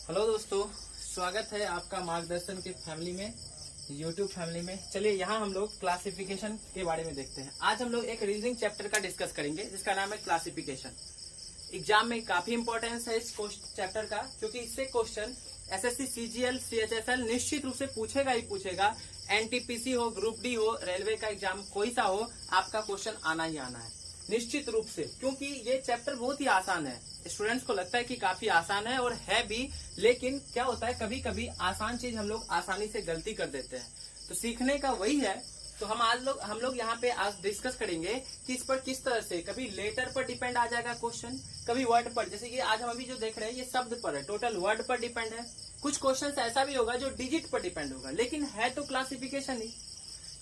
Hello दोस्तों, स्वागत है आपका मार्गदर्शन के फैमिली में, यूट्यूब फैमिली में। चलिए यहाँ हम लोग क्लासिफिकेशन के बारे में देखते हैं। आज हम लोग एक रीजनिंग चैप्टर का डिस्कस करेंगे जिसका नाम है क्लासिफिकेशन। एग्जाम में काफी इंपॉर्टेंस है इस चैप्टर का, क्योंकि इससे क्वेश्चन एसएससी, सीजीएल, सीएचएसएल निश्चित रूप से पूछेगा ही पूछेगा। एनटीपीसी हो, ग्रुप डी हो, रेलवे का एग्जाम कोई सा हो, आपका क्वेश्चन आना ही आना है निश्चित रूप से, क्योंकि ये चैप्टर बहुत ही आसान है। स्टूडेंट्स को लगता है कि काफी आसान है और है भी, लेकिन क्या होता है कभी कभी आसान चीज हम लोग आसानी से गलती कर देते हैं। तो सीखने का वही है। तो हम लोग यहाँ पे आज डिस्कस करेंगे कि इस पर किस तरह से कभी लेटर पर डिपेंड आ जाएगा क्वेश्चन, कभी वर्ड पर। जैसे कि आज हम अभी जो देख रहे हैं ये शब्द पर है, टोटल वर्ड पर डिपेंड है। कुछ क्वेश्चन ऐसा भी होगा जो डिजिट पर डिपेंड होगा, लेकिन है तो क्लासिफिकेशन ही।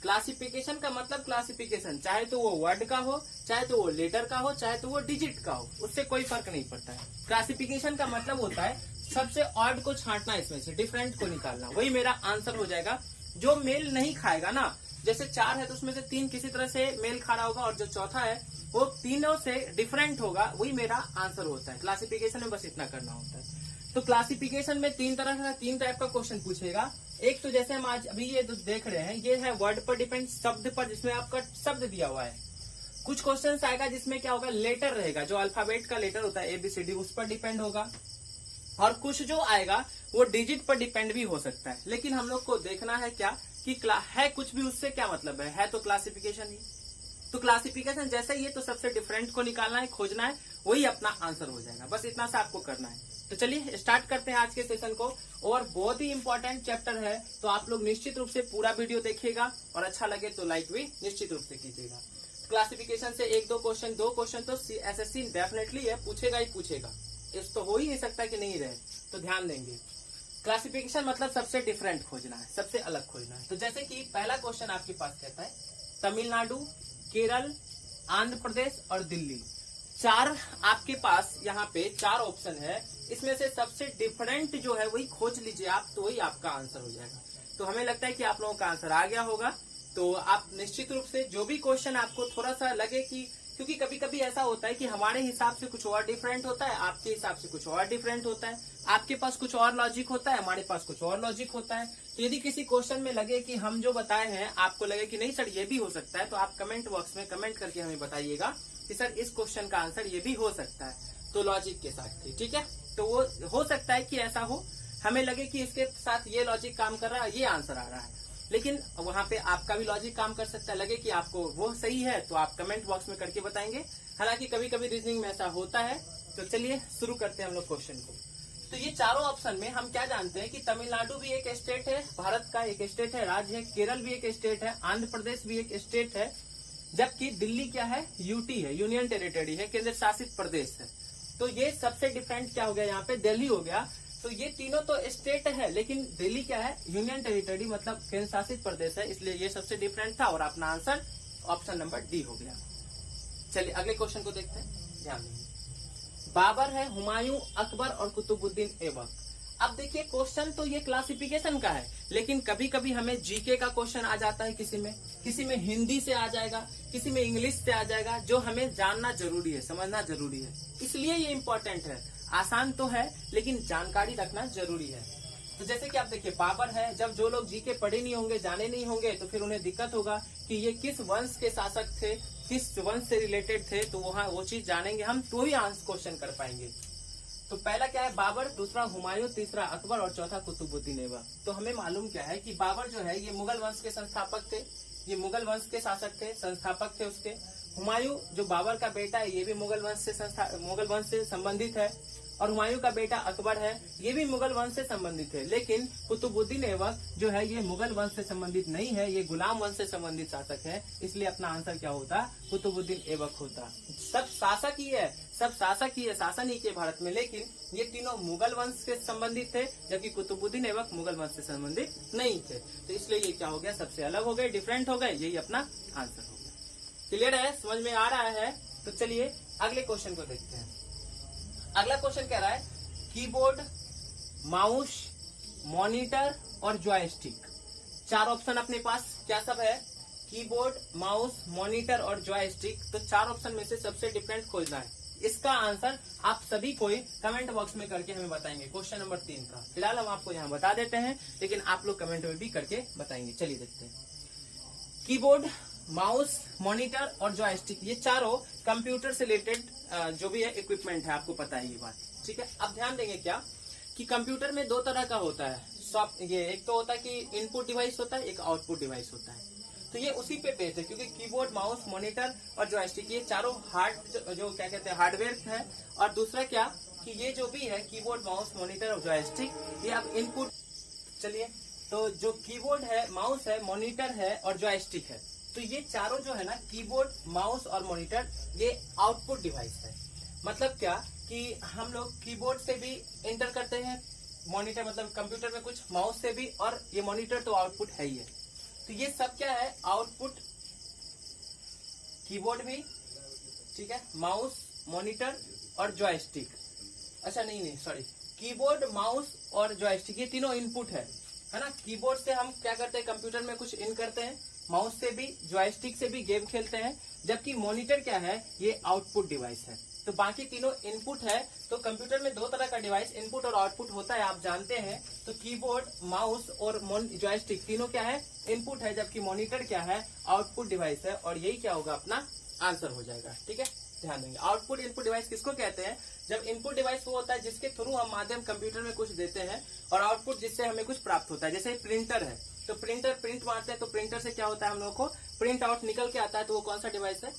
क्लासिफिकेशन का मतलब क्लासिफिकेशन, चाहे तो वो वर्ड का हो, चाहे तो वो लेटर का हो, चाहे तो वो डिजिट का हो, उससे कोई फर्क नहीं पड़ता है। क्लासिफिकेशन का मतलब होता है सबसे ऑड को छांटना, इसमें से डिफरेंट को निकालना। वही मेरा आंसर हो जाएगा। जो मेल नहीं खाएगा ना, जैसे 4 है तो उसमें से 3 किसी तरह से मेल खा रहा होगा और जो चौथा है वो तीनों से डिफरेंट होगा, वही मेरा आंसर होता है। क्लासिफिकेशन में बस इतना करना होता है। तो क्लासिफिकेशन में 3 टाइप का क्वेश्चन पूछेगा। एक तो जैसे हम आज अभी ये देख रहे हैं, ये है वर्ड पर डिपेंड, शब्द पर, जिसमें आपका शब्द दिया हुआ है। कुछ क्वेश्चन आएगा जिसमें क्या होगा, लेटर रहेगा, जो अल्फाबेट का लेटर होता है ABCD, उस पर डिपेंड होगा। और कुछ जो आएगा वो डिजिट पर डिपेंड भी हो सकता है। लेकिन हम लोग को देखना है क्या कि है कुछ भी, उससे क्या मतलब है तो क्लासिफिकेशन ही। तो क्लासिफिकेशन जैसे ये तो सबसे डिफरेंट को निकालना है, खोजना है, वही अपना आंसर हो जाएगा। बस इतना सा आपको करना है। तो चलिए स्टार्ट करते हैं आज के सेशन को। और बहुत ही इंपॉर्टेंट चैप्टर है, तो आप लोग निश्चित रूप से पूरा वीडियो देखिएगा और अच्छा लगे तो लाइक भी निश्चित रूप से कीजिएगा। क्लासिफिकेशन से 1-2 क्वेश्चन, 2 क्वेश्चन तो एसएससी डेफिनेटली है, पूछेगा ही पूछेगा। इस तो हो ही नहीं सकता कि नहीं रहे, तो ध्यान देंगे। क्लासिफिकेशन मतलब सबसे डिफरेंट खोजना है, सबसे अलग खोजना है। तो जैसे कि पहला क्वेश्चन आपके पास कहता है तमिलनाडु, केरल, आंध्र प्रदेश और दिल्ली, 4 आपके पास यहाँ पे 4 ऑप्शन है। इसमें से सबसे डिफरेंट जो है वही खोज लीजिए आप, तो वही आपका आंसर हो जाएगा। तो हमें लगता है कि आप लोगों का आंसर आ गया होगा। तो आप निश्चित रूप से जो भी क्वेश्चन आपको थोड़ा सा लगे कि, क्योंकि कभी कभी ऐसा होता है कि हमारे हिसाब से कुछ और डिफरेंट होता है, आपके हिसाब से कुछ और डिफरेंट होता है, आपके पास कुछ और लॉजिक होता है, हमारे पास कुछ और लॉजिक होता है। तो यदि किसी क्वेश्चन में लगे कि हम जो बताए हैं आपको लगे कि नहीं सर ये भी हो सकता है, तो आप कमेंट बॉक्स में कमेंट करके हमें बताइएगा कि सर इस क्वेश्चन का आंसर ये भी हो सकता है, तो लॉजिक के साथ ही, ठीक है। तो वो हो सकता है कि ऐसा हो, हमें लगे कि इसके साथ ये लॉजिक काम कर रहा है, ये आंसर आ रहा है, लेकिन वहां पे आपका भी लॉजिक काम कर सकता है। लगे कि आपको वो सही है तो आप कमेंट बॉक्स में करके बताएंगे। हालांकि कभी कभी रीजनिंग में ऐसा होता है। तो चलिए शुरू करते हैं हम लोग क्वेश्चन को। तो ये चारों ऑप्शन में हम क्या जानते हैं कि तमिलनाडु भी एक स्टेट है, भारत का एक स्टेट है, राज्य है, केरल भी एक स्टेट है, आंध्र प्रदेश भी एक स्टेट है, जबकि दिल्ली क्या है, यूटी है, यूनियन टेरिटरी है, केंद्र शासित प्रदेश है। तो ये सबसे डिफरेंट क्या हो गया, यहाँ पे दिल्ली हो गया। तो ये तीनों तो स्टेट है, लेकिन दिल्ली क्या है, यूनियन टेरिटरी, मतलब केंद्र शासित प्रदेश है, इसलिए ये सबसे डिफरेंट था और अपना आंसर ऑप्शन नंबर डी हो गया। चलिए अगले क्वेश्चन को देखते हैं, ध्यान दीजिए। बाबर है, हुमायूं, अकबर और कुतुबुद्दीन ऐबक। अब देखिए क्वेश्चन तो ये क्लासिफिकेशन का है, लेकिन कभी कभी हमें जीके का क्वेश्चन आ जाता है, किसी में हिंदी से आ जाएगा, किसी में इंग्लिश से आ जाएगा, जो हमें जानना जरूरी है, समझना जरूरी है, इसलिए ये इम्पोर्टेंट है। आसान तो है लेकिन जानकारी रखना जरूरी है। तो जैसे कि आप देखिए बाबर है, जब जो लोग जीके पढ़े नहीं होंगे, जाने नहीं होंगे, तो फिर उन्हें दिक्कत होगा कि ये किस वंश के शासक थे, किस वंश से रिलेटेड थे, तो वहाँ वो चीज जानेंगे हम, तो ही आंसर क्वेश्चन कर पाएंगे। तो पहला क्या है, बाबर, दूसरा हुमायूं, तीसरा अकबर और चौथा कुतुबुद्दीन ऐबक। तो हमें मालूम क्या है कि बाबर जो है ये मुगल वंश के संस्थापक थे, ये मुगल वंश के शासक थे, संस्थापक थे उसके। हुमायूं जो बाबर का बेटा है, ये भी मुगल वंश से संबंधित है। और हुमायूं का बेटा अकबर है, ये भी मुगल वंश से संबंधित है। लेकिन कुतुबुद्दीन ऐबक जो है ये मुगल वंश से संबंधित नहीं है, ये गुलाम वंश से संबंधित शासक है, इसलिए अपना आंसर क्या होता, कुतुबुद्दीन ऐबक होता। सब शासक ही है, शासन ही के भारत में, लेकिन ये तीनों मुगल वंश से संबंधित थे, जबकि कुतुबुद्दीन ऐबक मुगल वंश से संबंधित नहीं थे। तो इसलिए ये क्या हो गया, सबसे अलग हो गए, डिफरेंट हो गए, यही अपना आंसर हो गया। क्लियर है, समझ में आ रहा है। तो चलिए अगले क्वेश्चन को देखते हैं। अगला क्वेश्चन कह रहा है कीबोर्ड, माउस, मॉनिटर और जॉयस्टिक। 4 ऑप्शन अपने पास क्या सब है, कीबोर्ड, माउस, मॉनिटर और जॉयस्टिक। तो 4 ऑप्शन में से सबसे डिफरेंट खोजना है। इसका आंसर आप सभी को कमेंट बॉक्स में करके हमें बताएंगे। क्वेश्चन नंबर 3 का फिलहाल हम आपको यहाँ बता देते हैं, लेकिन आप लोग कमेंट में भी करके बताएंगे। चलिए देखते हैं। कीबोर्ड, माउस, मॉनिटर और जॉयस्टिक, ये चारों कंप्यूटर से रिलेटेड जो भी है इक्विपमेंट है, आपको पता है ये बात, ठीक है। अब ध्यान देंगे क्या कि कंप्यूटर में 2 तरह का होता है। ये एक तो होता है कि इनपुट डिवाइस होता है, एक आउटपुट डिवाइस होता है। तो ये उसी पे बेस्ड है, क्योंकि कीबोर्ड, माउस, मॉनिटर और जॉयस्टिक ये चारों जो क्या कहते हैं हार्डवेयर है। और दूसरा क्या कि ये जो भी है कीबोर्ड, माउस, मॉनिटर और जॉयस्टिक, ये आप इनपुट। चलिए, तो जो कीबोर्ड है, माउस है, मॉनिटर है और जॉयस्टिक है, तो ये चारों जो है ना, कीबोर्ड, माउस और मॉनिटर, ये आउटपुट डिवाइस है। मतलब क्या कि हम लोग कीबोर्ड से भी एंटर करते हैं, मॉनिटर मतलब कंप्यूटर में कुछ, माउस से भी, और ये मॉनिटर तो आउटपुट है ही है। तो ये सब क्या है, आउटपुट। कीबोर्ड भी, ठीक है, माउस, मॉनिटर और जॉयस्टिक। अच्छा नहीं सॉरी, कीबोर्ड, माउस और जॉयस्टिक ये तीनों इनपुट है ना। कीबोर्ड से हम क्या करते हैं, कंप्यूटर में कुछ इन करते हैं, माउस से भी, जॉयस्टिक से भी गेम खेलते हैं, जबकि मॉनिटर क्या है, ये आउटपुट डिवाइस है। तो बाकी तीनों इनपुट है। तो कंप्यूटर में 2 तरह का डिवाइस इनपुट और आउटपुट होता है, आप जानते हैं। तो कीबोर्ड, माउस और जॉयस्टिक तीनों क्या है, इनपुट है, जबकि मॉनिटर क्या है, आउटपुट डिवाइस है। और यही क्या होगा, अपना आंसर हो जाएगा, ठीक है। ध्यान देंगे, आउटपुट इनपुट डिवाइस किसको कहते हैं? जब इनपुट डिवाइस वो होता है जिसके थ्रू हम माध्यम कंप्यूटर में कुछ देते हैं, और आउटपुट जिससे हमें कुछ प्राप्त होता है। जैसे प्रिंटर है, तो प्रिंटर प्रिंट मारते हैं, तो प्रिंटर से क्या होता है, हम लोगों को प्रिंट आउट निकल के आता है, तो वो कौन सा डिवाइस है,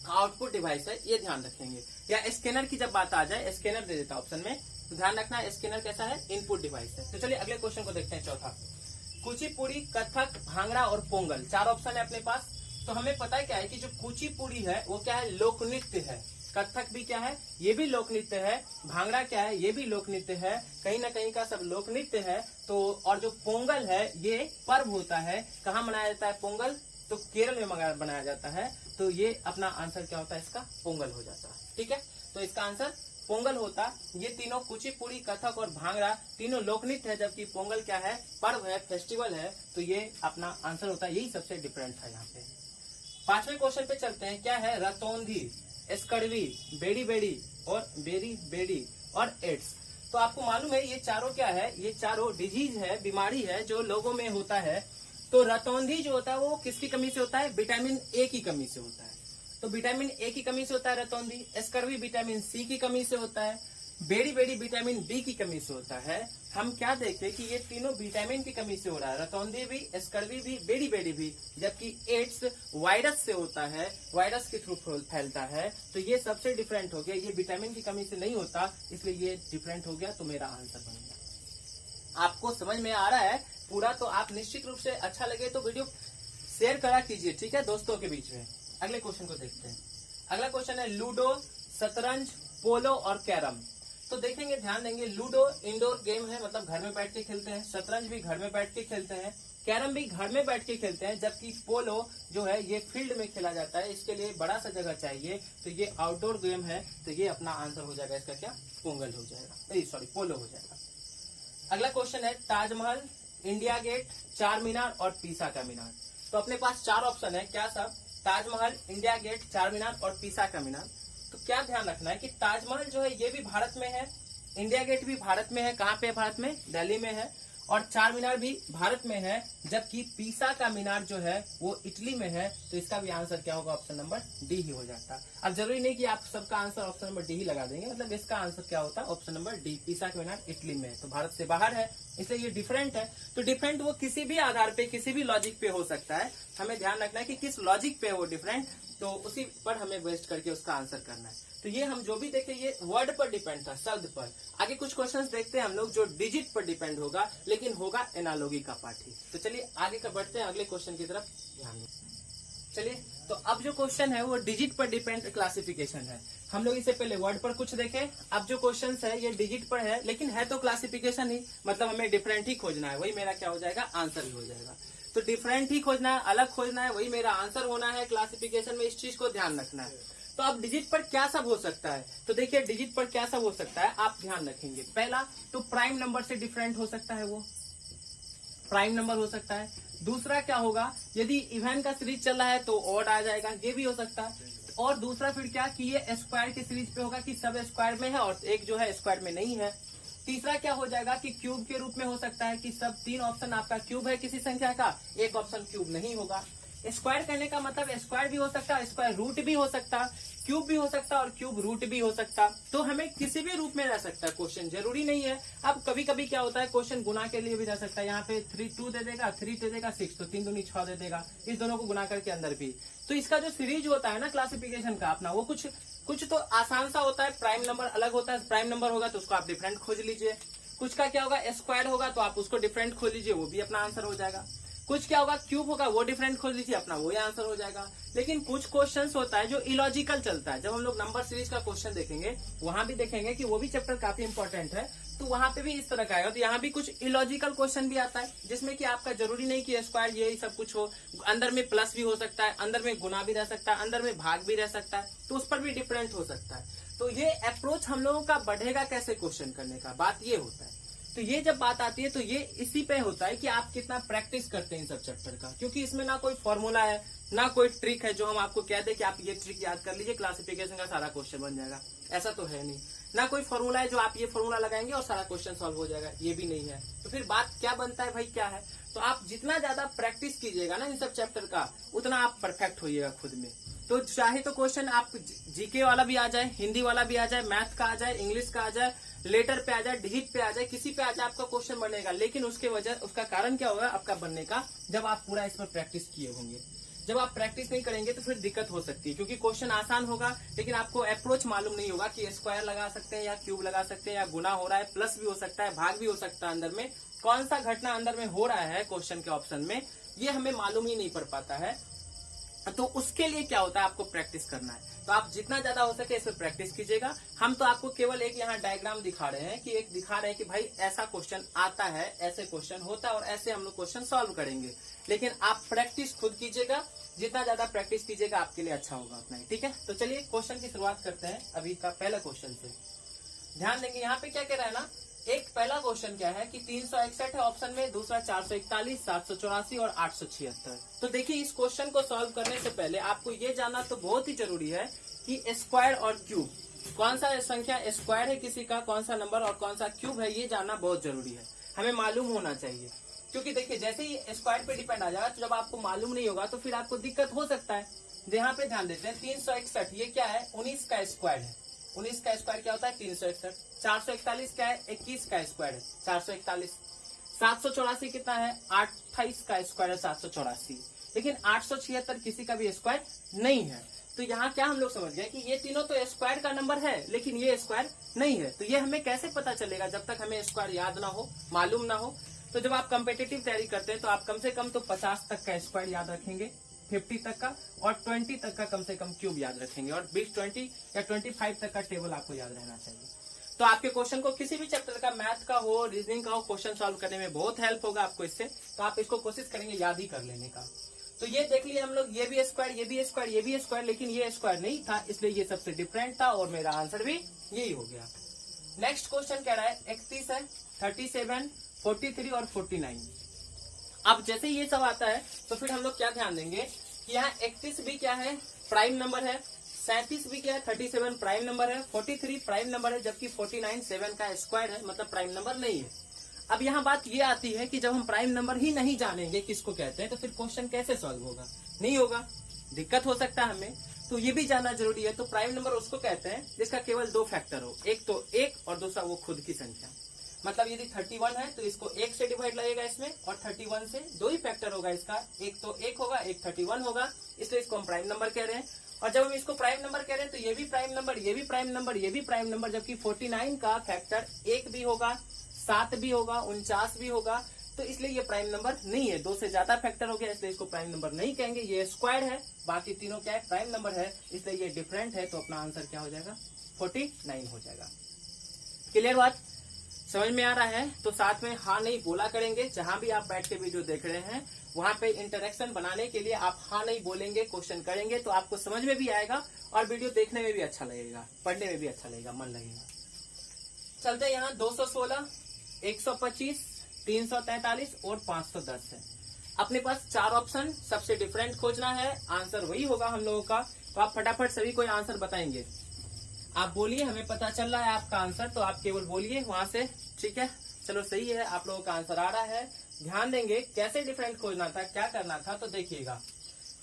आउटपुट डिवाइस है। ये ध्यान रखेंगे। या स्कैनर की जब बात आ जाए, स्कैनर दे देता ऑप्शन में, तो ध्यान रखना स्कैनर कैसा है, इनपुट डिवाइस है। तो चलिए अगले क्वेश्चन को देखते हैं। चौथा, कुचिपुड़ी, कथक, भांगड़ा और पोंगल, 4 ऑप्शन है अपने पास। तो हमें पता है क्या है कि जो कुचिपुड़ी है वो क्या है, लोक नृत्य है। कथक भी क्या है, ये भी लोक नृत्य है। भांगड़ा क्या है, ये भी लोक नृत्य है, कहीं ना कहीं का सब लोक नृत्य है। तो और जो पोंगल है, ये पर्व होता है। कहाँ मनाया जाता है पोंगल, तो केरल में बनाया जाता है। तो ये अपना आंसर क्या होता है, इसका पोंगल हो जाता है, ठीक है। तो इसका आंसर पोंगल होता। ये तीनों कुचिपुड़ी, कथक और भांगड़ा तीनों लोकनृत्य है, जबकि पोंगल क्या है, पर्व है, फेस्टिवल है। तो ये अपना आंसर होता है, यही सबसे डिफरेंट है यहाँ पे। 5वें क्वेश्चन पे चलते हैं। क्या है, रतौंधी, एस्कड़वी, बेड़ी बेड़ी और बेरी बेड़ी और एड्स। तो आपको मालूम है ये चारों क्या है, ये चारों डिजीज है, बीमारी है जो लोगों में होता है। तो रतौंधी जो होता है वो किसकी कमी से होता है, विटामिन ए की कमी से होता है। तो विटामिन ए की कमी से होता है रतौंधी। एस्कर्वी विटामिन सी की कमी से होता है। बेड़ी बेड़ी विटामिन बी की कमी से होता है। हम क्या देखें कि ये तीनों विटामिन की कमी से हो रहा है, रतौंधी भी, एस्कर्वी भी, बेड़ी बेड़ी भी। जबकि एड्स वायरस से होता है, वायरस के थ्रू फैलता है। तो ये सबसे डिफरेंट हो गया, ये विटामिन की कमी से नहीं होता, इसलिए ये डिफरेंट हो गया। तो मेरा आंसर बन गया। आपको समझ में आ रहा है पूरा? तो आप निश्चित रूप से अच्छा लगे तो वीडियो शेयर करा कीजिए, ठीक है, दोस्तों के बीच में। अगले क्वेश्चन को देखते हैं। अगला क्वेश्चन है लूडो, शतरंज, पोलो और कैरम। तो देखेंगे, ध्यान देंगे, लूडो इंडोर गेम है, मतलब घर में बैठ के खेलते हैं। शतरंज भी घर में बैठ के खेलते हैं। कैरम भी घर में बैठ के खेलते हैं। जबकि पोलो जो है ये फील्ड में खेला जाता है, इसके लिए बड़ा सा जगह चाहिए। तो ये आउटडोर गेम है। तो ये अपना आंसर हो जाएगा, इसका क्या, पोंगल हो जाएगा, सॉरी पोलो हो जाएगा। अगला क्वेश्चन है ताजमहल, इंडिया गेट, चार मीनार और पीसा का मीनार। तो अपने पास 4 ऑप्शन है, क्या सब, ताजमहल, इंडिया गेट, चार मीनार और पीसा का मीनार। तो क्या ध्यान रखना है कि ताजमहल जो है ये भी भारत में है, इंडिया गेट भी भारत में है। कहाँ पे है भारत में, दिल्ली में है। और चार मीनार भी भारत में है। जबकि पीसा का मीनार जो है वो इटली में है। तो इसका भी आंसर क्या होगा, ऑप्शन नंबर डी ही हो जाता। अब जरूरी नहीं कि आप सबका आंसर ऑप्शन नंबर डी ही लगा देंगे, मतलब इसका आंसर क्या होता है, ऑप्शन नंबर डी, पीसा का मीनार इटली में है, तो भारत से बाहर है, इसलिए ये डिफरेंट है। तो डिफरेंट वो किसी भी आधार पे, किसी भी लॉजिक पे हो सकता है। हमें ध्यान रखना है कि किस लॉजिक पे है वो डिफरेंट, तो उसी पर हमें बेस्ट करके उसका आंसर करना है। तो ये हम जो भी देखे ये वर्ड पर डिपेंड था, शब्द पर। आगे कुछ क्वेश्चंस देखते हैं हम लोग जो डिजिट पर डिपेंड होगा, लेकिन होगा एनालॉगी का पार्ट ही। तो चलिए आगे का बढ़ते हैं, अगले क्वेश्चन की तरफ ध्यान दें। चलिए, तो अब जो क्वेश्चन है वो डिजिट पर डिपेंड क्लासिफिकेशन है। हम लोग इससे पहले वर्ड पर कुछ देखे, अब जो क्वेश्चन है ये डिजिट पर है, लेकिन है तो क्लासिफिकेशन ही, मतलब हमें डिफरेंट ही खोजना है, वही मेरा क्या हो जाएगा, आंसर ही हो जाएगा। तो डिफरेंट ही खोजना है, अलग खोजना है, वही मेरा आंसर होना है। क्लासिफिकेशन में इस चीज को ध्यान रखना है। तो अब डिजिट पर क्या सब हो सकता है, तो देखिए डिजिट पर क्या सब हो सकता है, आप ध्यान रखेंगे। पहला तो प्राइम नंबर से डिफरेंट हो सकता है, वो प्राइम नंबर हो सकता है। दूसरा क्या होगा, यदि इवन का सीरीज चल रहा है तो ऑड आ जाएगा, ये भी हो सकता है। और दूसरा फिर क्या कि ये स्क्वायर की सीरीज पे होगा कि सब स्क्वायर में है और एक जो है स्क्वायर में नहीं है। तीसरा क्या हो जाएगा कि क्यूब के रूप में हो सकता है कि सब 3 ऑप्शन आपका क्यूब है किसी संख्या का, एक ऑप्शन क्यूब नहीं होगा। स्क्वायर करने का मतलब स्क्वायर भी हो सकता है, स्क्वायर रूट भी हो सकता, क्यूब भी हो सकता और क्यूब रूट भी हो सकता। तो हमें किसी भी रूप में रह सकता है क्वेश्चन, जरूरी नहीं है। अब कभी कभी क्या होता है क्वेश्चन गुना के लिए भी रह सकता है, यहाँ पे 3 2 दे देगा, 3 दे देगा 6, तो 3 दूनी 6 दे देगा, इस दोनों को गुना करके अंदर भी। तो इसका जो सीरीज होता है ना क्लासिफिकेशन का अपना, वो कुछ तो आसान सा होता है। प्राइम नंबर अलग होता है, प्राइम नंबर होगा तो उसको आप डिफरेंट खोज लीजिए। कुछ का क्या होगा स्क्वायर होगा तो आप उसको डिफरेंट खोज लीजिए, वो भी अपना आंसर हो जाएगा। कुछ क्या होगा क्यूब होगा, वो डिफरेंट खोज लीजिए, अपना वो आंसर हो जाएगा। लेकिन कुछ क्वेश्चंस होता है जो इलॉजिकल चलता है। जब हम लोग नंबर सीरीज का क्वेश्चन देखेंगे वहां भी देखेंगे कि वो भी चैप्टर काफी इंपॉर्टेंट है, तो वहां पे भी इस तरह का आएगा। तो यहाँ भी कुछ इलॉजिकल क्वेश्चन भी आता है जिसमें कि आपका जरूरी नहीं कि स्क्वायर यही सब कुछ हो, अंदर में प्लस भी हो सकता है, अंदर में गुना भी रह सकता है, अंदर में भाग भी रह सकता है, तो उस पर भी डिफरेंट हो सकता है। तो ये अप्रोच हम लोगों का बढ़ेगा कैसे क्वेश्चन करने का, बात ये होता है। तो ये जब बात आती है तो ये इसी पे होता है कि आप कितना प्रैक्टिस करते हैं इन सब चैप्टर का, क्योंकि इसमें ना कोई फॉर्मूला है ना कोई ट्रिक है जो हम आपको कह दे कि आप ये ट्रिक याद कर लीजिए क्लासिफिकेशन का सारा क्वेश्चन बन जाएगा, ऐसा तो है नहीं। ना कोई फॉर्मूला है जो आप ये फॉर्मूला लगाएंगे और सारा क्वेश्चन सॉल्व हो जाएगा, ये भी नहीं है। तो फिर बात क्या बनता है भाई, क्या है, तो आप जितना ज्यादा प्रैक्टिस कीजिएगा ना इन सब चैप्टर का, उतना आप परफेक्ट होइएगा खुद में। तो चाहे तो क्वेश्चन आप जीके वाला भी आ जाए, हिंदी वाला भी आ जाए, मैथ का आ जाए, इंग्लिश का आ जाए, लेटर पे आ जाए, डिजिट पे आ जाए, किसी पे आ जाए आपका क्वेश्चन बनेगा। लेकिन उसका कारण क्या होगा आपका बनने का, जब आप पूरा इस पर प्रैक्टिस किए होंगे। जब आप प्रैक्टिस नहीं करेंगे तो फिर दिक्कत हो सकती है, क्योंकि क्वेश्चन आसान होगा लेकिन आपको अप्रोच मालूम नहीं होगा कि स्क्वायर लगा सकते हैं या क्यूब लगा सकते हैं या गुना हो रहा है, प्लस भी हो सकता है, भाग भी हो सकता है, अंदर में कौन सा घटना अंदर में हो रहा है क्वेश्चन के ऑप्शन में, ये हमें मालूम ही नहीं पड़ पाता है। तो उसके लिए क्या होता है, आपको प्रैक्टिस करना है। तो आप जितना ज्यादा हो सके इस पर प्रैक्टिस कीजिएगा। हम तो आपको केवल एक यहाँ डायग्राम दिखा रहे हैं कि एक दिखा रहे हैं कि भाई ऐसा क्वेश्चन आता है, ऐसे क्वेश्चन होता है और ऐसे हम लोग क्वेश्चन सॉल्व करेंगे। लेकिन आप प्रैक्टिस खुद कीजिएगा, जितना ज्यादा प्रैक्टिस कीजिएगा आपके लिए अच्छा होगा उतना ही, ठीक है। तो चलिए क्वेश्चन की शुरुआत करते हैं अभी का पहला क्वेश्चन से। ध्यान देंगे यहाँ पे क्या कह रहा है ना, एक पहला क्वेश्चन क्या है कि 361 है ऑप्शन में, दूसरा 441, 784 और 876। तो देखिए इस क्वेश्चन को सॉल्व करने से पहले आपको ये जानना तो बहुत ही जरूरी है कि स्क्वायर और क्यूब, कौन सा संख्या स्क्वायर है किसी का, कौन सा नंबर और कौन सा क्यूब है, ये जानना बहुत जरूरी है, हमें मालूम होना चाहिए। क्योंकि देखिए जैसे ही स्क्वायर पे डिपेंड आ जाएगा तो जब आपको मालूम नहीं होगा तो फिर आपको दिक्कत हो सकता है। यहाँ पे ध्यान देते हैं 361 ये क्या है, 19 का स्क्वायर है। 19 का स्क्वायर क्या होता है 361। 441 क्या है, 21 का स्क्वायर है 441। 784 कितना है, 28 का स्क्वायर है 784। लेकिन 876 किसी का भी स्क्वायर नहीं है। तो यहाँ क्या हम लोग समझ गए कि ये तीनों तो स्क्वायर का नंबर है लेकिन ये स्क्वायर नहीं है। तो ये हमें कैसे पता चलेगा, जब तक हमें स्क्वायर याद ना हो, मालूम ना हो। तो जब आप कम्पिटिटिव तैयारी करते हैं तो आप कम से कम तो 50 तक का स्क्वायर याद रखेंगे, 50 तक का, और 20 तक का कम से कम क्यूब याद रखेंगे, और 20 या 25 तक का टेबल आपको याद रहना चाहिए। तो आपके क्वेश्चन को किसी भी चैप्टर का, मैथ का हो, रीजनिंग का हो, क्वेश्चन सॉल्व करने में बहुत हेल्प होगा आपको इससे। तो आप इसको कोशिश करेंगे याद ही कर लेने का। तो ये देख लिया हम लोग, ये भी स्क्वायर, ये भी स्क्वायर, ये भी स्क्वायर, लेकिन ये स्क्वायर नहीं था इसलिए ये सबसे डिफरेंट था और मेरा आंसर भी यही हो गया। नेक्स्ट क्वेश्चन कह रहा है 31 है, 37, 43 और 49। अब जैसे ये सब आता है तो फिर हम लोग क्या ध्यान देंगे कि यहाँ 31 भी क्या है, प्राइम नंबर है, 37 भी क्या है, 37 प्राइम नंबर है, 43 प्राइम नंबर है, जबकि 49 7 का स्क्वायर है, मतलब प्राइम नंबर नहीं है। अब यहाँ बात ये आती है कि जब हम प्राइम नंबर ही नहीं जानेंगे किसको कहते हैं तो फिर क्वेश्चन कैसे सॉल्व होगा, नहीं होगा, दिक्कत हो सकता है हमें। तो ये भी जानना जरूरी है। तो प्राइम नंबर उसको कहते हैं जिसका केवल 2 फैक्टर हो, एक तो 1 और दूसरा वो खुद की संख्या। मतलब यदि 31 है तो इसको 1 से डिवाइड लगेगा इसमें, और 31 से 2 ही फैक्टर होगा इसका, एक तो 1 होगा, एक 31 होगा, इसलिए इसको हम प्राइम नंबर कह रहे हैं। और जब हम इसको प्राइम नंबर कह रहे हैं तो ये भी प्राइम नंबर, ये भी प्राइम नंबर, ये भी प्राइम नंबर, जबकि 49 का फैक्टर 1 भी होगा, 7 भी होगा, 49 भी होगा, तो इसलिए ये प्राइम नंबर नहीं है। 2 से ज्यादा फैक्टर हो गया इसलिए इसको प्राइम नंबर नहीं कहेंगे। ये स्क्वायर है, बाकी तीनों क्या है, प्राइम नंबर है, इसलिए ये डिफरेंट है। तो अपना आंसर क्या हो जाएगा, 49 हो जाएगा। क्लियर बात, समझ में आ रहा है? तो साथ में हाँ नहीं बोला करेंगे। जहां भी आप बैठ के वीडियो देख रहे हैं वहां पे इंटरेक्शन बनाने के लिए आप हाँ नहीं बोलेंगे, क्वेश्चन करेंगे तो आपको समझ में भी आएगा और वीडियो देखने में भी अच्छा लगेगा, पढ़ने में भी अच्छा लगेगा, मन लगेगा। चलते यहाँ 216, 125, 343 और 510 है। अपने पास 4 ऑप्शन, सबसे डिफरेंट खोजना है, आंसर वही होगा हम लोगों का तो आप फटाफट सभी कोई आंसर बताएंगे। आप बोलिए, हमें पता चल रहा है आपका आंसर, तो आप केवल बोलिए वहां से, ठीक है। चलो सही है, आप लोगों का आंसर आ रहा है। ध्यान देंगे कैसे डिफरेंट खोजना था, क्या करना था, तो देखिएगा।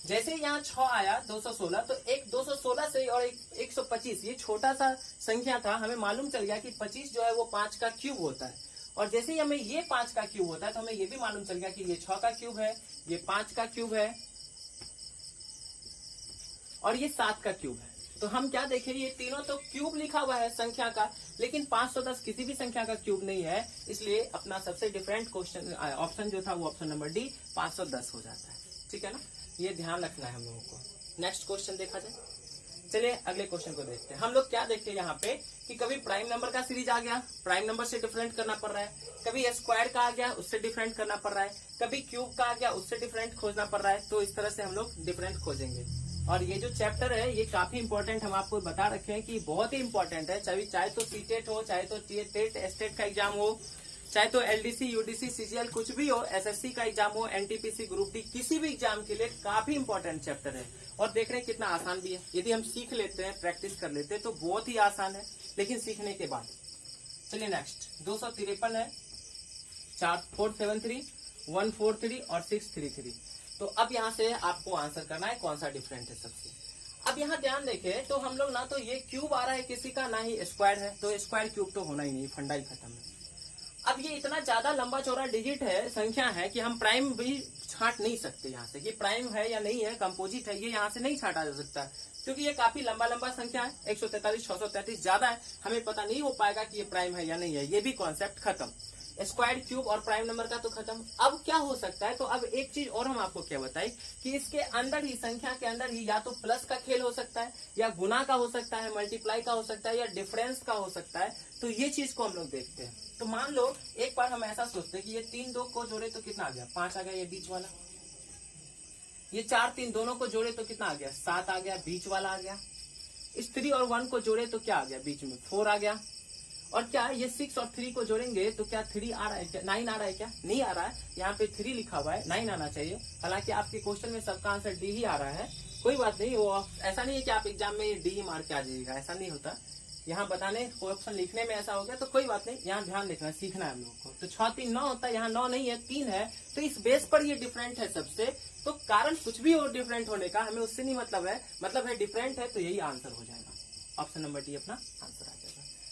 जैसे यहाँ 6 आया 216, तो एक 216 से और एक 125, ये छोटा सा संख्या था, हमें मालूम चल गया कि 25 जो है वो 5 का क्यूब होता है। और जैसे ही हमें ये 5 का क्यूब होता है, तो हमें ये भी मालूम चल गया कि ये 6 का क्यूब है, ये 5 का क्यूब है और ये 7 का क्यूब है। तो हम क्या देखें, ये तीनों तो क्यूब लिखा हुआ है संख्या का, लेकिन 510 किसी भी संख्या का क्यूब नहीं है। इसलिए अपना सबसे डिफरेंट क्वेश्चन ऑप्शन जो था वो ऑप्शन नंबर डी 510 हो जाता है, ठीक है ना। ये ध्यान रखना है हम लोगों को। नेक्स्ट क्वेश्चन देखा जाए। चलिए अगले क्वेश्चन को देखते हैं। हम लोग क्या देखते हैं यहाँ पे कि कभी प्राइम नंबर का सीरीज आ गया, प्राइम नंबर से डिफरेंट करना पड़ रहा है, कभी स्क्वायर का आ गया, उससे डिफरेंट करना पड़ रहा है, कभी क्यूब का आ गया, उससे डिफरेंट खोजना पड़ रहा है। तो इस तरह से हम लोग डिफरेंट खोजेंगे। और ये जो चैप्टर है ये काफी इंपॉर्टेंट, हम आपको बता रखे हैं कि बहुत ही इंपॉर्टेंट है। चाहे तो सीटेट हो, चाहे तो टेट स्टेट का एग्जाम हो, चाहे तो एलडीसी, यूडीसी, सीजीएल कुछ भी हो, एसएससी का एग्जाम हो, एनटीपीसी, ग्रुप डी, किसी भी एग्जाम के लिए काफी इंपॉर्टेंट चैप्टर है। और देख रहे हैं कितना आसान भी है। यदि हम सीख लेते हैं, प्रैक्टिस कर लेते हैं तो बहुत ही आसान है, लेकिन सीखने के बाद। चलिए नेक्स्ट 253 है, 473, 143 और 633। तो अब यहाँ से आपको आंसर करना है कौन सा डिफरेंट है सबसे। अब यहाँ ध्यान देखें तो हम लोग ना तो ये क्यूब आ रहा है किसी का, ना ही स्क्वायर है, तो स्क्वायर क्यूब तो होना ही नहीं, फंडा ही खत्म है। अब ये इतना ज्यादा लंबा चौड़ा डिजिट है, संख्या है, कि हम प्राइम भी छांट नहीं सकते यहाँ से, ये प्राइम है या नहीं है, कंपोजिट है, ये यहाँ से नहीं छांटा जा सकता, क्योंकि ये काफी लंबा संख्या है, 143, 633 ज्यादा है, हमें पता नहीं हो पाएगा कि ये प्राइम है या नहीं है। ये भी कॉन्सेप्ट खत्म। स्क्वायर, क्यूब और प्राइम नंबर का तो खत्म। अब क्या हो सकता है, तो अब एक चीज और हम आपको क्या बताएं कि इसके अंदर ही, संख्या के अंदर ही, या तो प्लस का खेल हो सकता है, या गुना का हो सकता है, मल्टीप्लाई का हो सकता है, या डिफरेंस का हो सकता है। तो ये चीज को हम लोग देखते हैं। तो मान लो एक बार हम ऐसा सोचते हैं कि ये 3 2 को जोड़े तो कितना आ गया, 5 आ गया, ये बीच वाला। ये 4 3 दोनों को जोड़े तो कितना आ गया, 7 आ गया, बीच वाला आ गया। इस 3 और 1 को जोड़े तो क्या आ गया, बीच में 4 आ गया। और क्या ये 6 और 3 को जोड़ेंगे तो क्या 3 आ रहा है, क्या 9 आ रहा है, क्या नहीं आ रहा है, यहाँ पे 3 लिखा हुआ है, 9 आना चाहिए। हालांकि आपके क्वेश्चन में सबका आंसर डी ही आ रहा है, कोई बात नहीं, वो ऐसा नहीं है कि आप एग्जाम में डी ही मार के आ जाइएगा, ऐसा नहीं होता। यहाँ बताने ऑप्शन लिखने में ऐसा हो गया तो कोई बात नहीं, यहाँ ध्यान देखना, सीखना है हम लोग को। तो 6 3 9 होता है, यहाँ 9 नहीं है, 3 है, तो इस बेस पर ये डिफरेंट है सबसे। तो कारण कुछ भी हो डिफरेंट होने का, हमें उससे नहीं मतलब है डिफरेंट है, तो यही आंसर हो जाएगा। ऑप्शन नंबर डी अपना आंसर आ जाएगा।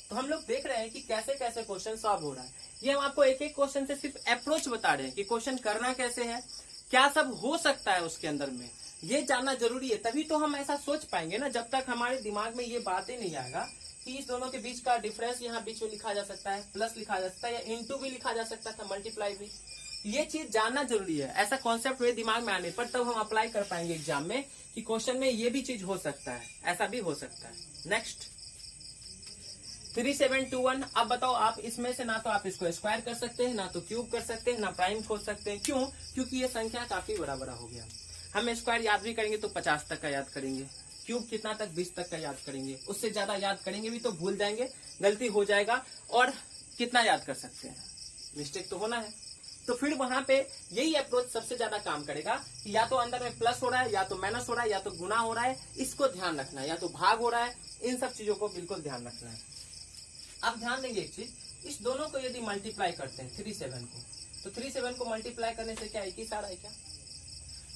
तो हम लोग देख रहे हैं कि कैसे कैसे क्वेश्चन सॉल्व हो रहा है। ये हम आपको एक एक क्वेश्चन से सिर्फ अप्रोच बता रहे हैं कि क्वेश्चन करना कैसे है, क्या सब हो सकता है उसके अंदर में, ये जानना जरूरी है। तभी तो हम ऐसा सोच पाएंगे ना, जब तक हमारे दिमाग में ये बातें नहीं आएगा कि इस दोनों के बीच का डिफरेंस यहाँ बीच में लिखा जा सकता है, प्लस लिखा जा सकता है, या इनटू भी लिखा जा सकता था, मल्टीप्लाई भी। ये चीज जानना जरूरी है। ऐसा कॉन्सेप्ट मेरे दिमाग में आने पर तब हम अप्लाई कर पाएंगे एग्जाम में कि क्वेश्चन में ये भी चीज हो सकता है, ऐसा भी हो सकता है। नेक्स्ट 3721। अब बताओ आप इसमें से ना तो आप इसको स्क्वायर कर सकते हैं, ना तो क्यूब कर सकते हैं, ना प्राइम खोज सकते हैं। क्यों? क्योंकि ये संख्या काफी बड़ा हो गया। हम स्क्वायर याद भी करेंगे तो 50 तक का याद करेंगे, क्यूब कितना तक, 20 तक का याद करेंगे, उससे ज्यादा याद करेंगे भी तो भूल जाएंगे, गलती हो जाएगा। और कितना याद कर सकते हैं, मिस्टेक तो होना है। तो फिर वहां पे यही अप्रोच सबसे ज्यादा काम करेगा कि या तो अंदर में प्लस हो रहा है, या तो माइनस हो रहा है, या तो गुना हो रहा है, इसको ध्यान रखना है, या तो भाग हो रहा है, इन सब चीजों को बिल्कुल ध्यान रखना है। अब ध्यान देंगे एक चीज, इस दोनों को यदि मल्टीप्लाई करते हैं 37 को, तो 37 को मल्टीप्लाई करने से क्या 21 आ रहा है क्या?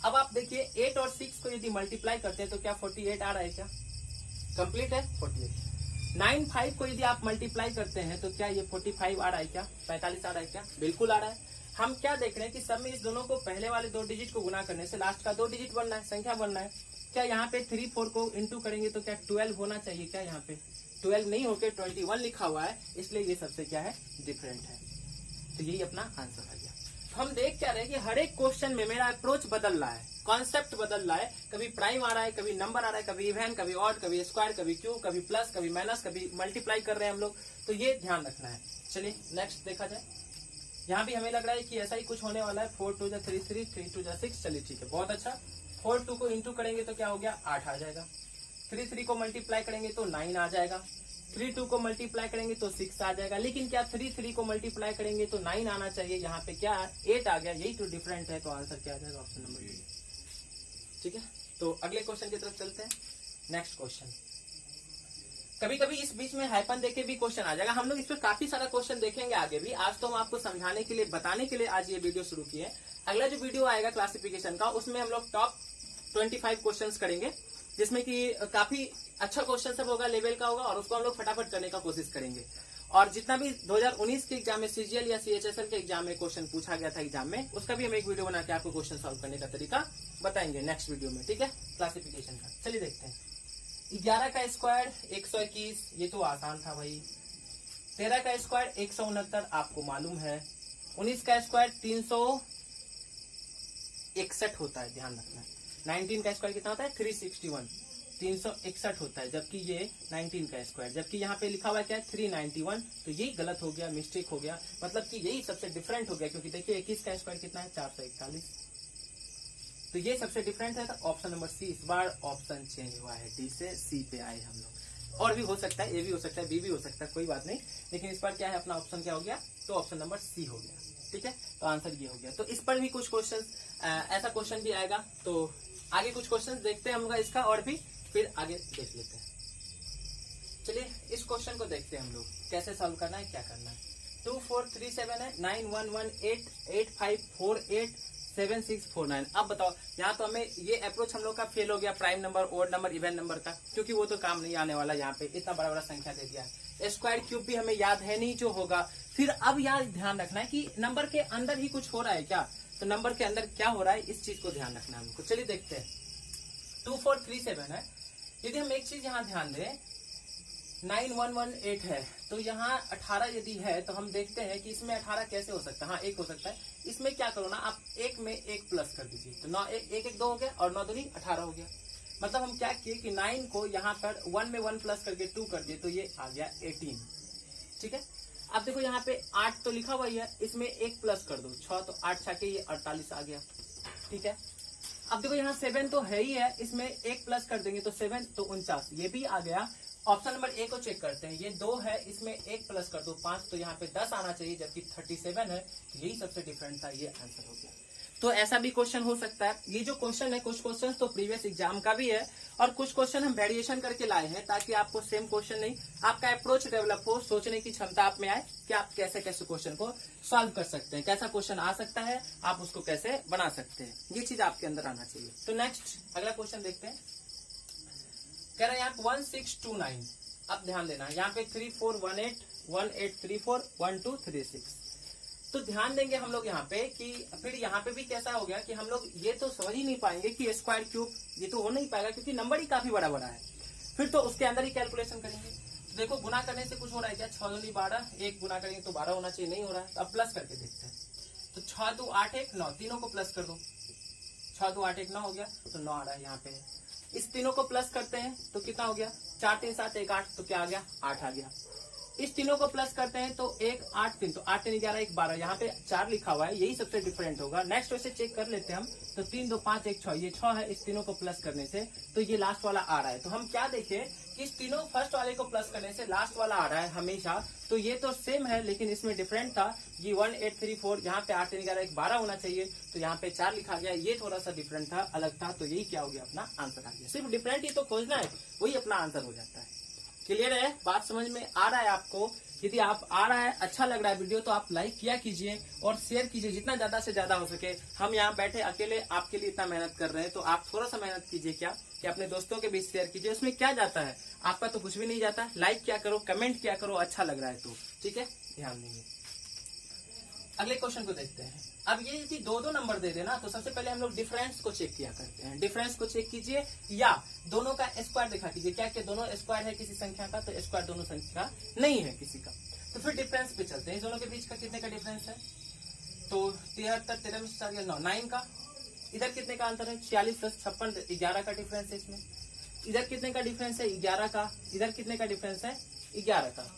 अब आप देखिए 8 और 6 को यदि मल्टीप्लाई करते हैं तो क्या 48 आ रहा है क्या? कंप्लीट है 48। 9 5 को यदि आप मल्टीप्लाई करते हैं तो क्या ये 45 आ रहा है क्या? 45 आ रहा है क्या? बिल्कुल आ रहा है। हम क्या देख रहे हैं कि सब में इस दोनों को पहले वाले 2 डिजिट को गुना करने से लास्ट का 2 डिजिट बनना है, संख्या बनना है। क्या यहाँ पे 3 4 को इंटू करेंगे तो क्या 12 होना चाहिए क्या? यहाँ पे 12 नहीं होकर 21 लिखा हुआ है, इसलिए ये सबसे क्या है, डिफरेंट है। तो यही अपना आंसर आ गया। हम देख क्या रहे हैं कि हर एक क्वेश्चन में मेरा अप्रोच बदल रहा है, कॉन्सेप्ट बदल रहा है। कभी प्राइम आ रहा है, कभी नंबर आ रहा है, कभी इवन, कभी ऑड, कभी स्क्वायर, कभी क्यूब, कभी प्लस, कभी माइनस, कभी मल्टीप्लाई कर रहे हैं हम लोग। तो ये ध्यान रखना है। चलिए नेक्स्ट देखा जाए। यहाँ भी हमें लग रहा है कि ऐसा ही कुछ होने वाला है। 4 2 जा 3 3, 3 2 जा 6। चलिए ठीक है, बहुत अच्छा। 4 2 को इंटू करेंगे तो क्या हो गया, 8 आ जाएगा। 3 3 को मल्टीप्लाई करेंगे तो 9 आ जाएगा। 3 2 को मल्टीप्लाई करेंगे तो 6 आ जाएगा। लेकिन क्या 3 3 को मल्टीप्लाई करेंगे तो 9 आना चाहिए, यहाँ पे क्या 8 आ गया। यही तो डिफरेंट है, तो आंसर क्या आ जाएगा, ऑप्शन नंबर डी। ठीक है, तो अगले क्वेश्चन की तरफ चलते हैं। Next question. कभी कभी इस बीच में हाइपन देके भी क्वेश्चन आ जाएगा। हम लोग इस पर काफी सारा क्वेश्चन देखेंगे आगे भी। आज तो हम आपको समझाने के लिए, बताने के लिए आज ये वीडियो शुरू किए। अगला जो वीडियो आएगा क्लासिफिकेशन का, उसमें हम लोग टॉप 25 क्वेश्चंस करेंगे, जिसमें कि काफी अच्छा क्वेश्चन सब होगा, लेवल का होगा, और उसको हम लोग फटाफट करने का कोशिश करेंगे। और जितना भी 2019 के एग्जाम में सीजीएल या सीएचएसएल के एग्जाम में क्वेश्चन पूछा गया था एग्जाम में, उसका भी हम एक वीडियो बना के आपको क्वेश्चन सॉल्व करने का तरीका बताएंगे नेक्स्ट वीडियो में, ठीक है, क्लासिफिकेशन का। चलिए देखते हैं। 11 का स्क्वायर 121, ये तो आसान था भाई। 13 का स्क्वायर 169, आपको मालूम है। 19 का स्क्वायर 361 होता है, ध्यान रखना। 19 का स्क्वायर कितना होता है? 361, 361 होता है, जबकि ये 19 का स्क्वायर, जबकि यहाँ पे लिखा हुआ क्या है? 391। तो यही गलत हो गया, मिस्टेक हो गया, मतलब कि यही सबसे डिफरेंट हो गया, क्योंकि देखिए 21 का स्क्वायर कितना है? 441। तो ये सबसे डिफरेंट है। तो ऑप्शन नंबर सी, इस बार ऑप्शन चेंज हुआ है, डी से सी पे आए हम लोग। और भी हो सकता है, ए भी हो सकता है, बी भी हो सकता है, कोई बात नहीं, लेकिन इस बार क्या है, अपना ऑप्शन क्या हो गया? तो ऑप्शन नंबर सी हो गया, ठीक है। तो आंसर ये हो गया। तो इस पर भी कुछ क्वेश्चन, ऐसा क्वेश्चन भी आएगा। तो आगे कुछ क्वेश्चन देखते हैं हम लोग इसका, और भी फिर आगे देख लेते हैं। चलिए इस क्वेश्चन को देखते हैं हम लोग, कैसे सॉल्व करना है, क्या करना है। 2437 है, 911885487649। अब बताओ, यहाँ तो हमें ये अप्रोच हम लोग का फेल हो गया, prime number, odd number, even number का, क्योंकि वो तो काम नहीं आने वाला। यहाँ पे इतना बड़ा बड़ा संख्या दे दिया है। स्क्वायर क्यूब भी हमें याद है नहीं जो होगा। फिर अब यार ध्यान रखना है कि नंबर के अंदर ही कुछ हो रहा है क्या, तो नंबर के अंदर क्या हो रहा है, इस चीज को ध्यान रखना है हमको। चलिए देखते हैं। 2437 है, यदि हम एक चीज यहाँ ध्यान दें, 9118 है, तो यहाँ 18 यदि है, तो हम देखते हैं कि इसमें 18 कैसे हो सकता है। हाँ, एक हो सकता है। इसमें क्या करो ना, आप एक में एक प्लस कर दीजिए, तो 9 एक 1 2 हो गया, और 9 दूनी 18 हो गया। मतलब हम क्या किए कि 9 को यहाँ पर 1 में 1 प्लस करके 2 कर दिए, तो ये आ गया 18, ठीक है। अब देखो यहाँ पे 8 तो लिखा हुआ ही है, इसमें 1 प्लस कर दो, 6 तो 8 6 के ये 48 आ गया, ठीक है। अब देखो यहाँ 7 तो है ही है, इसमें 1 प्लस कर देंगे तो 7 तो 49, ये भी आ गया। ऑप्शन नंबर ए को चेक करते हैं। ये 2 है, इसमें 1 प्लस कर दो 5, तो यहाँ पे 10 आना चाहिए, जबकि 37 है। यही सबसे डिफरेंट था, ये आंसर हो गया। तो ऐसा भी क्वेश्चन हो सकता है। ये जो क्वेश्चन है, कुछ क्वेश्चन तो प्रीवियस एग्जाम का भी है, और कुछ क्वेश्चन हम वेरिएशन करके लाए हैं, ताकि आपको सेम क्वेश्चन नहीं, आपका अप्रोच डेवलप हो, सोचने की क्षमता आप में आए कि आप कैसे कैसे क्वेश्चन को सॉल्व कर सकते हैं, कैसा क्वेश्चन आ सकता है, आप उसको कैसे बना सकते हैं, ये चीज आपके अंदर आना चाहिए। तो नेक्स्ट अगला क्वेश्चन देखते हैं। कह रहा है यहाँ 1629। अब ध्यान देना, यहाँ पे 3418 1834 1236। तो ध्यान देंगे हम लोग यहाँ पे कि फिर यहाँ पे भी कैसा हो गया कि हम लोग ये तो समझ ही नहीं पाएंगे कि स्क्वायर क्यूब, ये तो हो नहीं पाएगा, क्योंकि नंबर ही काफी बड़ा बड़ा है। फिर तो उसके अंदर ही कैलकुलेशन करेंगे। तो देखो गुना करने से कुछ हो रहा है क्या? 6 दूनी 12, 1 गुना करेंगे तो 12 होना चाहिए, नहीं हो रहा है। तो अब प्लस करके देखते हैं। तो 6 2 8 1 9, तीनों को प्लस कर दो। 6 2 8 1 9 हो गया, तो 9 आ रहा है यहाँ पे। इस तीनों को प्लस करते हैं तो कितना हो गया? 4 3 7 1 8, तो क्या आ गया? 8 आ गया। इस तीनों को प्लस करते हैं तो 1 8 3, तो 8 3 11 1 12, यहाँ पे 4 लिखा हुआ है, यही सबसे डिफरेंट होगा। नेक्स्ट वैसे चेक कर लेते हैं हम। तो 3 2 5 1 6, ये 6 है, इस तीनों को प्लस करने से तो ये लास्ट वाला आ रहा है। तो हम क्या देखें कि इस तीनों फर्स्ट वाले को प्लस करने से लास्ट वाला आ रहा है हमेशा। तो ये तो सेम है, लेकिन इसमें डिफरेंट था। ये 1834, यहाँ पे 8 3 11 1 12 होना चाहिए, तो यहाँ पे 4 लिखा गया, ये थोड़ा सा डिफरेंट था, अलग था। तो यही क्या हो गया? अपना आंसर आ गया। सिर्फ डिफरेंट ही तो खोजना है, वही अपना आंसर हो जाता है। क्लियर है? बात समझ में आ रहा है आपको? यदि आप आ रहा है, अच्छा लग रहा है वीडियो, तो आप लाइक किया कीजिए और शेयर कीजिए जितना ज्यादा से ज्यादा हो सके। हम यहाँ बैठे अकेले आपके लिए इतना मेहनत कर रहे हैं, तो आप थोड़ा सा मेहनत कीजिए, क्या कि अपने दोस्तों के बीच शेयर कीजिए। उसमें क्या जाता है? आपका तो कुछ भी नहीं जाता। लाइक क्या करो, कमेंट क्या करो, अच्छा लग रहा है तो, ठीक है, ध्यान देंगे। अगले क्वेश्चन को देखते हैं। अब ये यदि 2 नंबर दे देना, तो सबसे पहले हम लोग डिफरेंस को चेक किया करते हैं। डिफरेंस को चेक कीजिए, या दोनों का स्क्वायर दिखा कीजिए। क्या क्या दोनों स्क्वायर है किसी संख्या का? तो स्क्वायर दोनों संख्या नहीं है किसी का। तो फिर डिफरेंस पे चलते हैं। दोनों के बीच का कितने का डिफरेंस है? तो 73 13 में 4 9 9 का। इधर कितने का अंतर है? 46 + 56 11 का डिफरेंस है इसमें। इधर कितने का डिफरेंस है? 11 का। इधर कितने का डिफरेंस है? 11 का।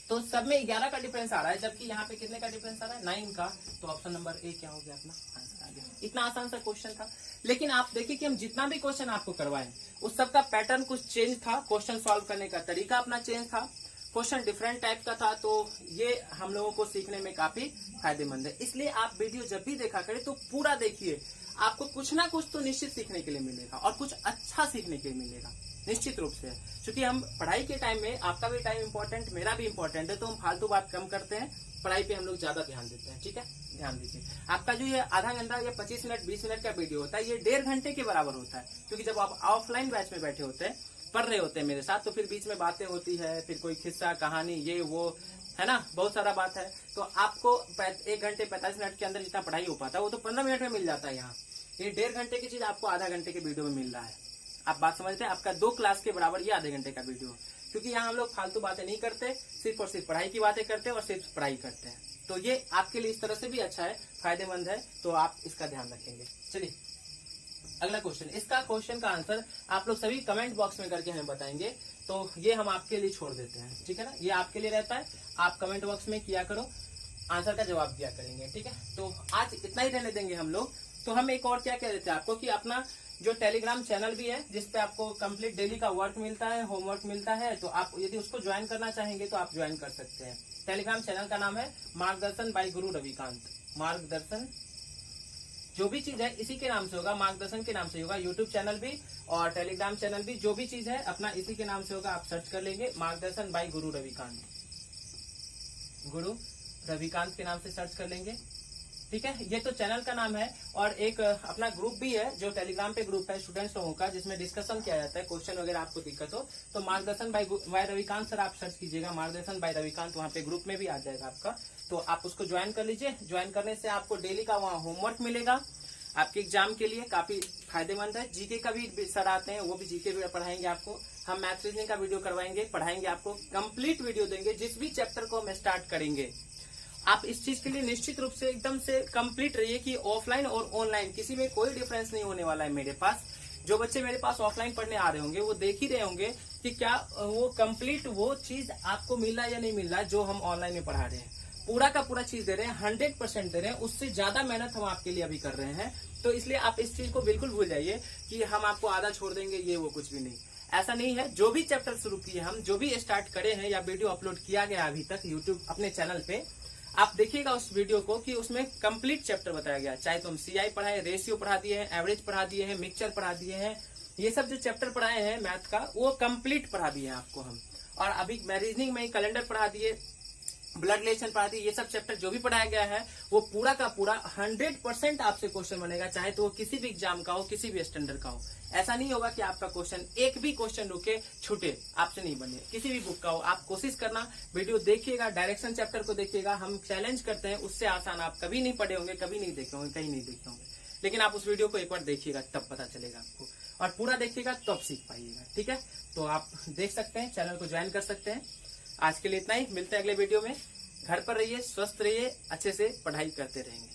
तो सब में 11 का डिफरेंस आ रहा है, जबकि यहाँ पे कितने का डिफरेंस आ रहा है? 9 का। तो ऑप्शन नंबर ए क्या हो गया? अपना आंसर आ गया। इतना आसान सा क्वेश्चन था, लेकिन आप देखिए कि हम जितना भी क्वेश्चन आपको करवाएं, उस सबका पैटर्न कुछ चेंज था, क्वेश्चन सॉल्व करने का तरीका अपना चेंज था, क्वेश्चन डिफरेंट टाइप का था। तो ये हम लोगों को सीखने में काफी फायदेमंद है। इसलिए आप वीडियो जब भी देखा करें तो पूरा देखिए। आपको कुछ ना कुछ तो निश्चित सीखने के लिए मिलेगा और कुछ अच्छा सीखने के लिए मिलेगा निश्चित रूप से। क्योंकि हम पढ़ाई के टाइम में, आपका भी टाइम इंपॉर्टेंट, मेरा भी इंपॉर्टेंट है, तो हम फालतू बात कम करते हैं, पढ़ाई पे हम लोग ज्यादा ध्यान देते हैं। ठीक है, ध्यान दीजिए। आपका जो ये आधा घंटा या 25 मिनट 20 मिनट का वीडियो होता है, ये 1.5 घंटे के बराबर होता है। क्योंकि जब आप ऑफलाइन बैच में बैठे होते हैं, पढ़ रहे होते हैं मेरे साथ, तो फिर बीच में बातें होती है, फिर कोई किस्सा कहानी ये वो है ना, बहुत सारा बात है। तो आपको 1 घंटे 45 मिनट के अंदर जितना पढ़ाई हो पाता है वो तो 15 मिनट में मिल जाता है। यहाँ ये 1.5 घंटे की चीज आपको आधा घंटे के वीडियो में मिल रहा है। आप बात समझते हैं, आपका 2 क्लास के बराबर ये आधे घंटे का वीडियो। क्योंकि यहाँ हम लोग फालतू बातें नहीं करते, सिर्फ और सिर्फ पढ़ाई की बातें करते हैं और सिर्फ पढ़ाई करते हैं। तो ये आपके लिए इस तरह से भी अच्छा है, फायदेमंद है, तो आप इसका ध्यान रखेंगे। चलिए अगला क्वेश्चन। इसका क्वेश्चन का आंसर आप लोग सभी कमेंट बॉक्स में करके हमें बताएंगे, तो ये हम आपके लिए छोड़ देते हैं। ठीक है ना, ये आपके लिए रहता है, आप कमेंट बॉक्स में किया करो, आंसर का जवाब दिया करेंगे। ठीक है, तो आज इतना ही रहने देंगे हम लोग। तो हम एक और क्या कह देते हैं आपको कि अपना जो टेलीग्राम चैनल भी है, जिसपे आपको कंप्लीट डेली का वर्क मिलता है, होमवर्क मिलता है, तो आप यदि उसको ज्वाइन करना चाहेंगे तो आप ज्वाइन कर सकते हैं। टेलीग्राम चैनल का नाम है मार्गदर्शन बाय गुरु रविकांत। मार्गदर्शन जो भी चीज है इसी के नाम से होगा, मार्गदर्शन के नाम से होगा। यूट्यूब चैनल भी और टेलीग्राम चैनल भी, जो भी चीज है अपना इसी के नाम से होगा। आप सर्च कर लेंगे मार्गदर्शन बाय गुरु रविकांत, गुरु रविकांत के नाम से सर्च कर लेंगे। ठीक है, ये तो चैनल का नाम है। और एक अपना ग्रुप भी है जो टेलीग्राम पे ग्रुप है स्टूडेंट्स लोगों का, जिसमें डिस्कशन किया जाता है, क्वेश्चन वगैरह आपको दिक्कत हो तो मार्गदर्शन बाय रविकांत सर आप सर्च कीजिएगा, मार्गदर्शन बाय रविकांत, वहाँ पे ग्रुप में भी आ जाएगा आपका। तो आप उसको ज्वाइन कर लीजिए। ज्वाइन करने से आपको डेली का वहाँ होमवर्क मिलेगा, आपके एग्जाम के लिए काफी फायदेमंद है। जीके का भी सर आते हैं, वो भी जीके भी पढ़ाएंगे आपको। हम मैथ रीजनिंग का वीडियो करवाएंगे, पढ़ाएंगे आपको, कंप्लीट वीडियो देंगे। जिस भी चैप्टर को हम स्टार्ट करेंगे, आप इस चीज के लिए निश्चित रूप से एकदम से कंप्लीट रहिए कि ऑफलाइन और ऑनलाइन किसी में कोई डिफरेंस नहीं होने वाला है मेरे पास। जो बच्चे मेरे पास ऑफलाइन पढ़ने आ रहे होंगे वो देख ही रहे होंगे कि क्या वो कंप्लीट वो चीज आपको मिल रहा है या नहीं मिल रहा है जो हम ऑनलाइन में पढ़ा रहे हैं। पूरा का पूरा चीज दे रहे हैं, 100% दे रहे हैं, उससे ज्यादा मेहनत हम आपके लिए अभी कर रहे हैं। तो इसलिए आप इस चीज को बिल्कुल भूल जाइए कि हम आपको आधा छोड़ देंगे, ये वो कुछ भी नहीं, ऐसा नहीं है। जो भी चैप्टर शुरू किए हम, जो भी स्टार्ट करे हैं या वीडियो अपलोड किया गया अभी तक यूट्यूब अपने चैनल पे, आप देखिएगा उस वीडियो को कि उसमें कंप्लीट चैप्टर बताया गया। चाहे तो हम सीआई पढ़ाए, रेशियो पढ़ा दिए हैं, एवरेज पढ़ा दिए हैं, मिक्सचर पढ़ा दिए हैं, ये सब जो चैप्टर पढ़ाए हैं मैथ का वो कंप्लीट पढ़ा दिए हैं आपको हम। और अभी रीजनिंग में कैलेंडर पढ़ा दिए, ब्लड रिलेशन पढ़ा दिए, ये सब चैप्टर जो भी पढ़ाया गया है वो पूरा का पूरा 100% आपसे क्वेश्चन बनेगा, चाहे तो वो किसी भी एग्जाम का हो, किसी भी स्टैंडर्ड का हो। ऐसा नहीं होगा कि आपका क्वेश्चन एक भी क्वेश्चन रुके छूटे, आपसे नहीं बने, किसी भी बुक का हो। आप कोशिश करना, वीडियो देखिएगा, डायरेक्शन चैप्टर को देखिएगा। हम चैलेंज करते हैं, उससे आसान आप कभी नहीं पढ़े होंगे, कभी नहीं देखे होंगे, कहीं नहीं देखे होंगे। लेकिन आप उस वीडियो को एक बार देखिएगा, तब पता चलेगा आपको, और पूरा देखिएगा तब सीख पाइएगा। ठीक है, तो आप देख सकते हैं, चैनल को ज्वाइन कर सकते हैं। आज के लिए इतना ही, मिलते हैं अगले वीडियो में। घर पर रहिए, स्वस्थ रहिए, अच्छे से पढ़ाई करते रहेंगे।